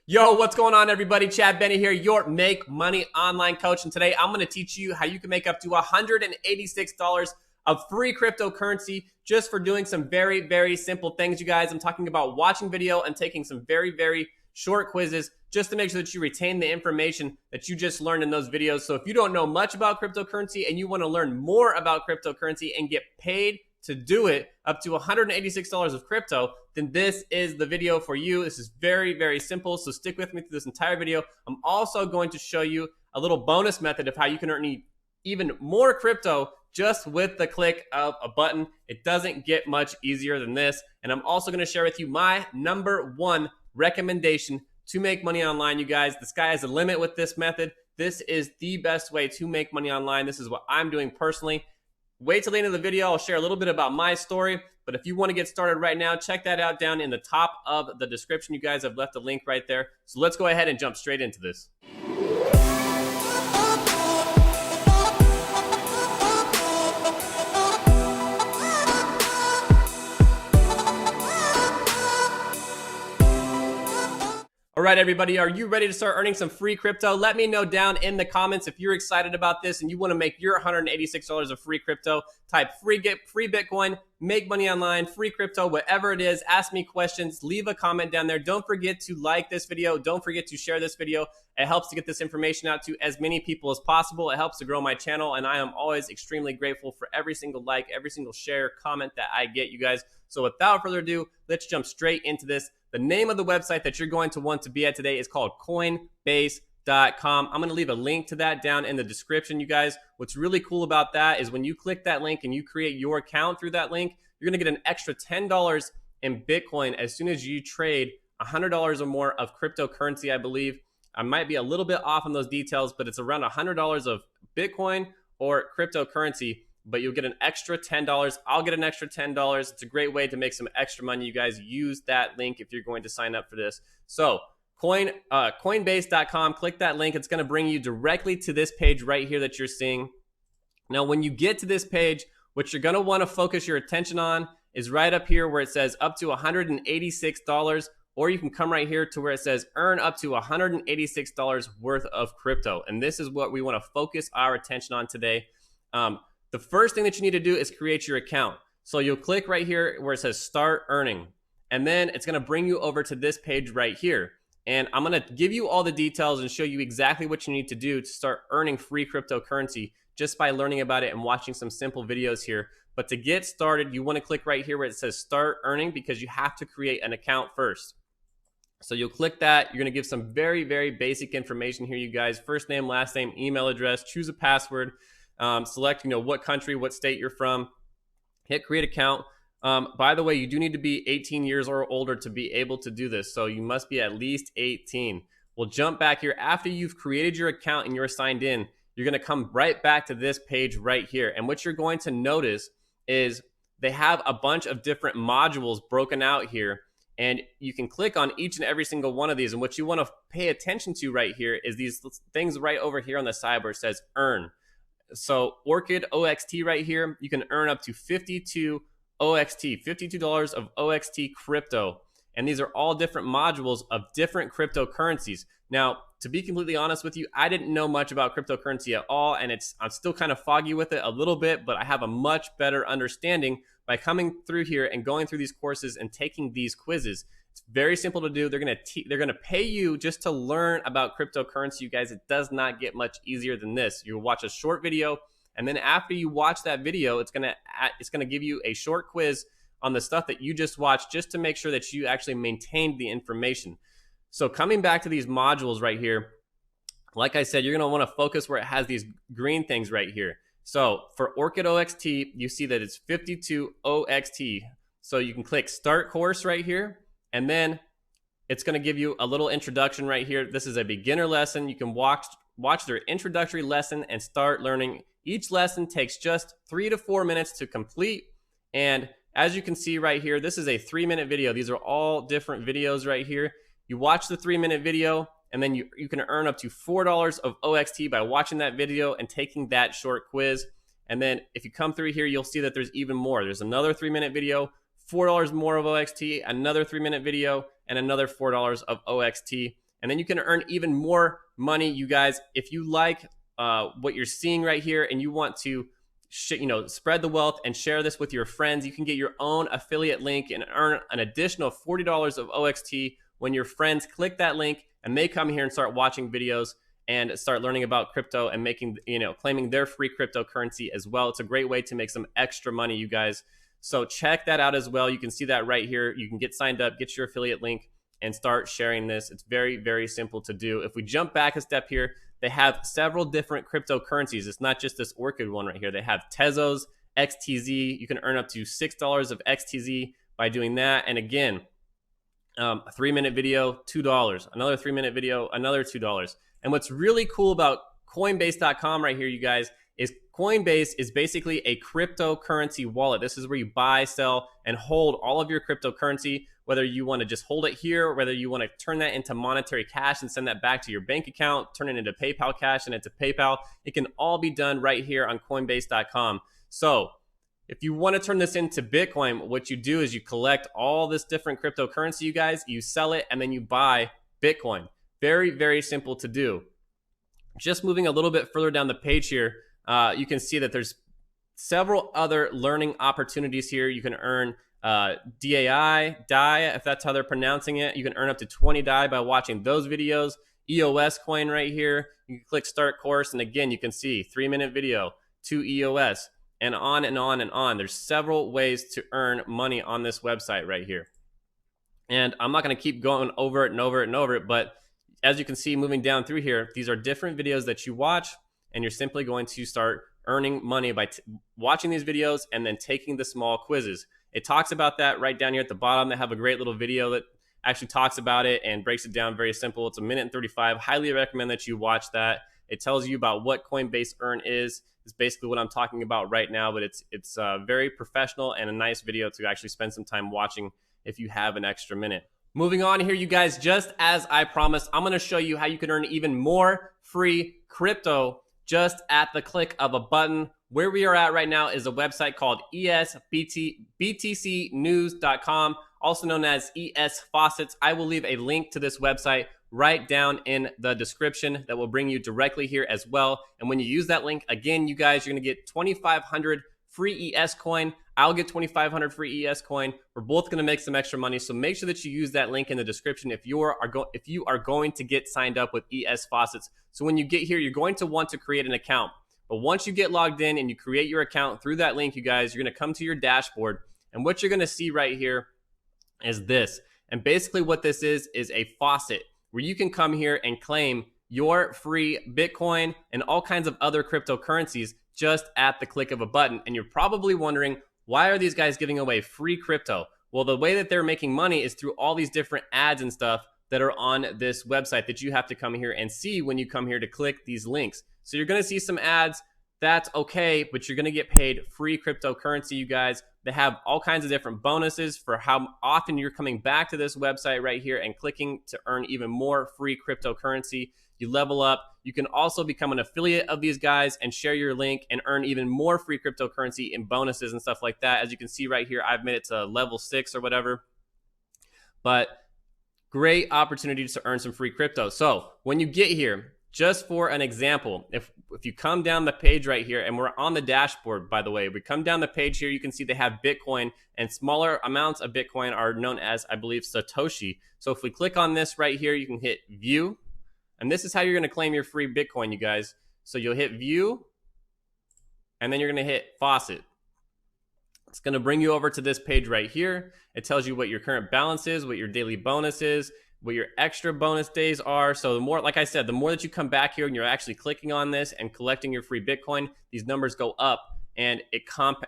Yo, what's going on, everybody? Chad Bennett here, your Make Money Online coach. And today I'm going to teach you how you can make up to $186 of free cryptocurrency just for doing some very, very simple things, you guys. I'm talking about watching video and taking some very, very short quizzes just to make sure that you retain the information that you just learned in those videos. So if you don't know much about cryptocurrency and you want to learn more about cryptocurrency and get paid to do it up to $186 of crypto, then this is the video for you. This is very, very simple. So stick with me through this entire video. I'm also going to show you a little bonus method of how you can earn even more crypto just with the click of a button. It doesn't get much easier than this. And I'm also going to share with you my #1 recommendation to make money online, you guys. The sky is the limit with this method. This is the best way to make money online. This is what I'm doing personally. Wait till the end of the video. I'll share a little bit about my story. But if you want to get started right now, check that out down in the top of the description. You guys, I've left a link right there. So let's go ahead and jump straight into this. All right, everybody, are you ready to start earning some free crypto? Let me know down in the comments if you're excited about this and you want to make your $186 of free crypto. Type free Bitcoin, make money online, free crypto, whatever it is. Ask me questions. Leave a comment down there. Don't forget to like this video. Don't forget to share this video. It helps to get this information out to as many people as possible. It helps to grow my channel, and I am always extremely grateful for every single like, every single share, comment that I get, you guys. So without further ado, let's jump straight into this. The name of the website that you're going to want to be at today is called Coinbase.com. I'm going to leave a link to that down in the description, you guys. What's really cool about that is when you click that link and you create your account through that link, you're going to get an extra $10 in Bitcoin as soon as you trade $100 or more of cryptocurrency, I believe. I might be a little bit off on those details, but it's around $100 of Bitcoin or cryptocurrency. But you'll get an extra $10. I'll get an extra $10. It's a great way to make some extra money. You guys use that link if you're going to sign up for this. So Coinbase.com, click that link. It's going to bring you directly to this page right here that you're seeing. Now, when you get to this page, what you're going to want to focus your attention on is right up here where it says up to $186, or you can come right here to where it says earn up to $186 worth of crypto. And this is what we want to focus our attention on today. The first thing that you need to do is create your account. So you'll click right here where it says start earning. And then it's going to bring you over to this page right here. And I'm going to give you all the details and show you exactly what you need to do to start earning free cryptocurrency just by learning about it and watching some simple videos here. But to get started, you want to click right here where it says start earning because you have to create an account first. So you'll click that. You're going to give some very, very basic information here, you guys. First name, last name, email address, choose a password. Select, what country, what state you're from, hit create account. By the way, you do need to be 18 years or older to be able to do this. So you must be at least 18. We'll jump back here. After you've created your account and you're signed in, you're going to come right back to this page right here. And what you're going to notice is they have a bunch of different modules broken out here. And you can click on each and every single one of these. And what you want to pay attention to right here is these things right over here on the side where it says earn. So Orchid OXT right here, you can earn up to 52 OXT, $52 of OXT crypto. And these are all different modules of different cryptocurrencies. Now, to be completely honest with you, I didn't know much about cryptocurrency at all. And I'm still kind of foggy with it a little bit, but I have a much better understanding by coming through here and going through these courses and taking these quizzes. It's very simple to do. They're gonna pay you just to learn about cryptocurrency, you guys. It does not get much easier than this. You'll watch a short video, and then after you watch that video, it's gonna give you a short quiz on the stuff that you just watched, just to make sure that you actually maintained the information. So coming back to these modules right here, like I said, you're gonna want to focus where it has these green things right here. So for Orchid OXT, you see that it's 52 OXT. So you can click start course right here. And then it's going to give you a little introduction right here. This is a beginner lesson. You can watch their introductory lesson and start learning. Each lesson takes just 3 to 4 minutes to complete. And as you can see right here, this is a 3-minute video. These are all different videos right here. You watch the 3-minute video, and then you can earn up to $4 of OXT by watching that video and taking that short quiz. And then if you come through here, you'll see that there's even more. There's another 3-minute video, $4 more of OXT, another 3-minute video, and another $4 of OXT. And then you can earn even more money, you guys. If you like what you're seeing right here and you want to spread the wealth and share this with your friends, you can get your own affiliate link and earn an additional $40 of OXT when your friends click that link and they come here and start watching videos and start learning about crypto and making, claiming their free cryptocurrency as well. It's a great way to make some extra money, you guys. So check that out as well. You can see that right here. You can get signed up, get your affiliate link, and start sharing this. It's very, very simple to do. If we jump back a step here, they have several different cryptocurrencies. It's not just this Orchid one right here. They have Tezos, XTZ. You can earn up to $6 of XTZ by doing that. And again, a 3-minute video, $2. Another 3-minute video, another $2. And what's really cool about Coinbase.com right here, you guys, is Coinbase is basically a cryptocurrency wallet. This is where you buy, sell, and hold all of your cryptocurrency, whether you want to just hold it here, or whether you want to turn that into monetary cash and send that back to your bank account, turn it into PayPal cash and into PayPal. It can all be done right here on Coinbase.com. So if you want to turn this into Bitcoin, what you do is you collect all this different cryptocurrency, you guys, you sell it, and then you buy Bitcoin. Very, very simple to do. Just moving a little bit further down the page here, you can see that there's several other learning opportunities here. You can earn DAI, if that's how they're pronouncing it. You can earn up to 20 DAI by watching those videos. EOS coin right here. You can click start course, and again, you can see 3-minute video, 2 EOS, and on and on and on. There's several ways to earn money on this website right here. And I'm not going to keep going over it and over it and over it, but as you can see, moving down through here, these are different videos that you watch, and you're simply going to start earning money by watching these videos and then taking the small quizzes. It talks about that right down here at the bottom. They have a great little video that actually talks about it and breaks it down very simple. It's 1:35. Highly recommend that you watch that. It tells you about what Coinbase Earn is. It's basically what I'm talking about right now, but it's very professional and a nice video to actually spend some time watching if you have an extra minute. Moving on here, you guys, just as I promised, I'm going to show you how you can earn even more free crypto just at the click of a button. Where we are at right now is a website called btcnews.com, also known as ES Faucets. I will leave a link to this website right down in the description that will bring you directly here as well. And when you use that link, again, you guys, you're going to get 2,500 free ES coin. I'll get 2,500 free ES coin. We're both going to make some extra money. So make sure that you use that link in the description if you are going to get signed up with ES Faucets. So when you get here, you're going to want to create an account. But once you get logged in and you create your account through that link, you guys, you're going to come to your dashboard. And what you're going to see right here is this. And basically what this is a faucet where you can come here and claim your free Bitcoin and all kinds of other cryptocurrencies just at the click of a button. And you're probably wondering, why are these guys giving away free crypto? Well, the way that they're making money is through all these different ads and stuff that are on this website that you have to come here and see when you come here to click these links. So you're going to see some ads. That's okay, but you're going to get paid free cryptocurrency, you guys. They have all kinds of different bonuses for how often you're coming back to this website right here and clicking to earn even more free cryptocurrency. You level up. You can also become an affiliate of these guys and share your link and earn even more free cryptocurrency and bonuses and stuff like that. As you can see right here, I've made it to level 6 or whatever. But great opportunity to earn some free crypto. So when you get here, just for an example, if you come down the page right here, and we're on the dashboard, by the way, we come down the page here, you can see they have Bitcoin, and smaller amounts of Bitcoin are known as, I believe, Satoshi. So if we click on this right here, you can hit view, and this is how you're going to claim your free Bitcoin, you guys. So you'll hit view, and then you're going to hit faucet. It's going to bring you over to this page right here. It tells you what your current balance is, what your daily bonus is, what your extra bonus days are. So the more, like I said, the more that you come back here and you're actually clicking on this and collecting your free Bitcoin, these numbers go up, and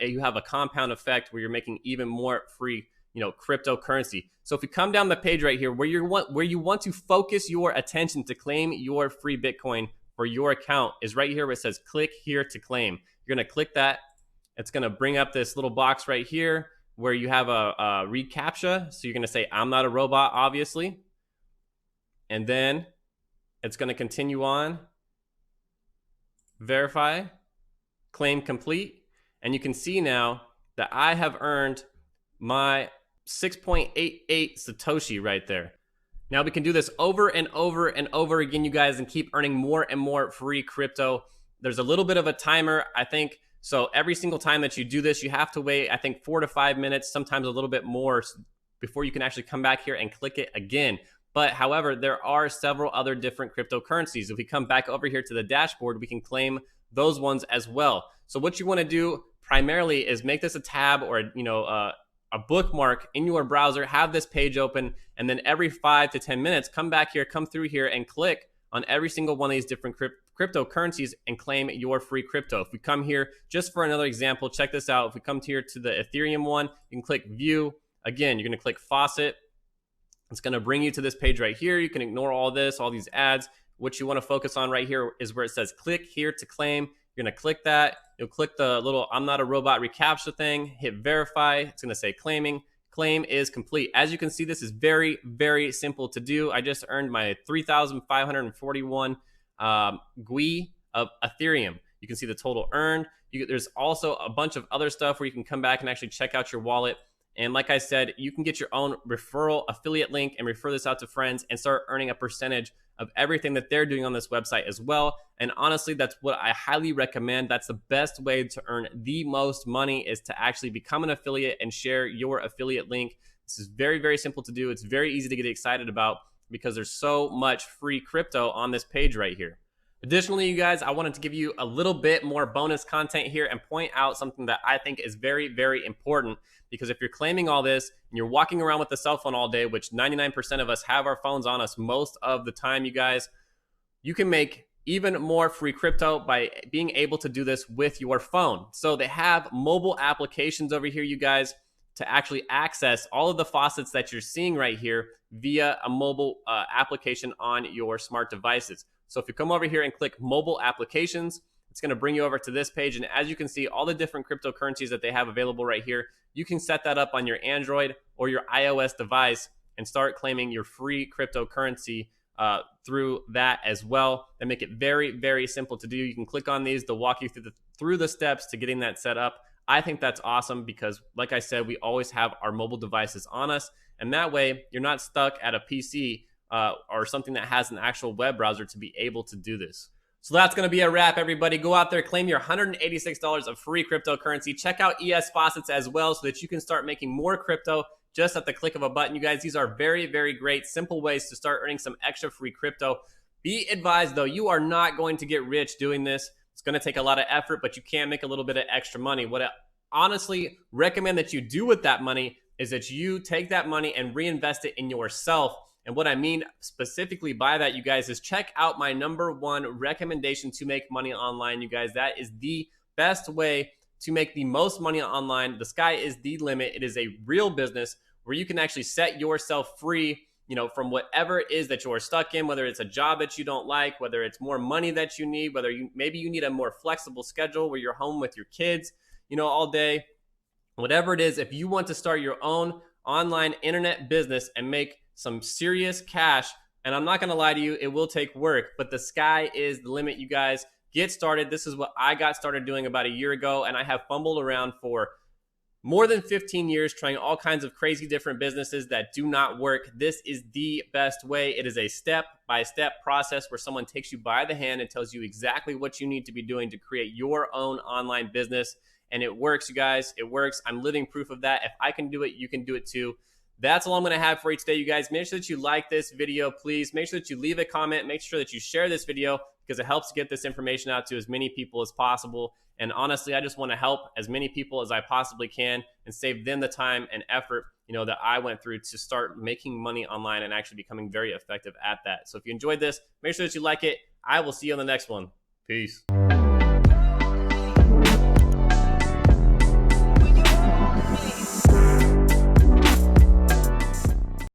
you have a compound effect where you're making even more free, cryptocurrency. So if you come down the page right here where you want to focus your attention to claim your free Bitcoin for your account is right here where it says click here to claim. You're going to click that. It's going to bring up this little box right here where you have a read CAPTCHA. So you're going to say, I'm not a robot, obviously. And then it's going to continue on, verify, claim complete. And you can see now that I have earned my 6.88 Satoshi right there. Now we can do this over and over and over again, you guys, and keep earning more and more free crypto. There's a little bit of a timer, I think. So every single time that you do this, you have to wait, I think, 4 to 5 minutes, sometimes a little bit more, before you can actually come back here and click it again. But however, there are several other different cryptocurrencies. If we come back over here to the dashboard, we can claim those ones as well. So what you want to do primarily is make this a tab or a bookmark in your browser, have this page open, and then every 5 to 10 minutes, come back here, come through here and click on every single one of these different cryptocurrencies and claim your free crypto. If we come here, just for another example, check this out. If we come here to the Ethereum one, you can click view. Again, you're going to click faucet. It's going to bring you to this page right here. You can ignore all this, all these ads. What you want to focus on right here is where it says click here to claim. You're going to click that. You'll click the little I'm not a robot reCAPTCHA thing, hit verify. It's going to say claiming. Claim is complete. As you can see, this is very, very simple to do. I just earned my 3,541 GUI of Ethereum. You can see the total earned. There's also a bunch of other stuff where you can come back and actually check out your wallet. And like I said, you can get your own referral affiliate link and refer this out to friends and start earning a percentage of everything that they're doing on this website as well. And honestly, that's what I highly recommend. That's the best way to earn the most money, is to actually become an affiliate and share your affiliate link. This is very, very simple to do. It's very easy to get excited about because there's so much free crypto on this page right here. Additionally, you guys, I wanted to give you a little bit more bonus content here and point out something that I think is very, very important. Because if you're claiming all this and you're walking around with the cell phone all day, which 99% of us have our phones on us most of the time, you guys, you can make even more free crypto by being able to do this with your phone. So they have mobile applications over here, you guys, to actually access all of the faucets that you're seeing right here via a mobile application on your smart devices. So if you come over here and click mobile applications, it's going to bring you over to this page. And as you can see, all the different cryptocurrencies that they have available right here, you can set that up on your Android or your iOS device and start claiming your free cryptocurrency through that as well. They make it very, very simple to do. You can click on these to walk you through the steps to getting that set up. I think that's awesome because, like I said, we always have our mobile devices on us. And that way, you're not stuck at a PC or something that has an actual web browser to be able to do this. So that's going to be a wrap, everybody. Go out there, claim your $186 of free cryptocurrency. Check out ES Faucets as well so that you can start making more crypto just at the click of a button. You guys, these are very, very great, simple ways to start earning some extra free crypto. Be advised, though, you are not going to get rich doing this. It's going to take a lot of effort, but you can make a little bit of extra money. What I honestly recommend that you do with that money is that you take that money and reinvest it in yourself. And what I mean specifically by that, you guys, is check out my #1 recommendation to make money online, you guys. That is the best way to make the most money online. The sky is the limit. It is a real business where you can actually set yourself free, from whatever it is that you're stuck in, whether it's a job that you don't like, whether it's more money that you need, whether maybe you need a more flexible schedule where you're home with your kids, all day. Whatever it is, if you want to start your own online internet business and make some serious cash, and I'm not going to lie to you, it will take work, but the sky is the limit, you guys. Get started. This is what I got started doing about a year ago, and I have fumbled around for more than 15 years trying all kinds of crazy different businesses that do not work. This is the best way. It is a step-by-step process where someone takes you by the hand and tells you exactly what you need to be doing to create your own online business, and it works, you guys. It works. I'm living proof of that. If I can do it, you can do it too. That's all I'm going to have for you today, you guys. Make sure that you like this video, please. Make sure that you leave a comment. Make sure that you share this video because it helps get this information out to as many people as possible. And honestly, I just want to help as many people as I possibly can and save them the time and effort, that I went through to start making money online and actually becoming very effective at that. So if you enjoyed this, make sure that you like it. I will see you on the next one. Peace.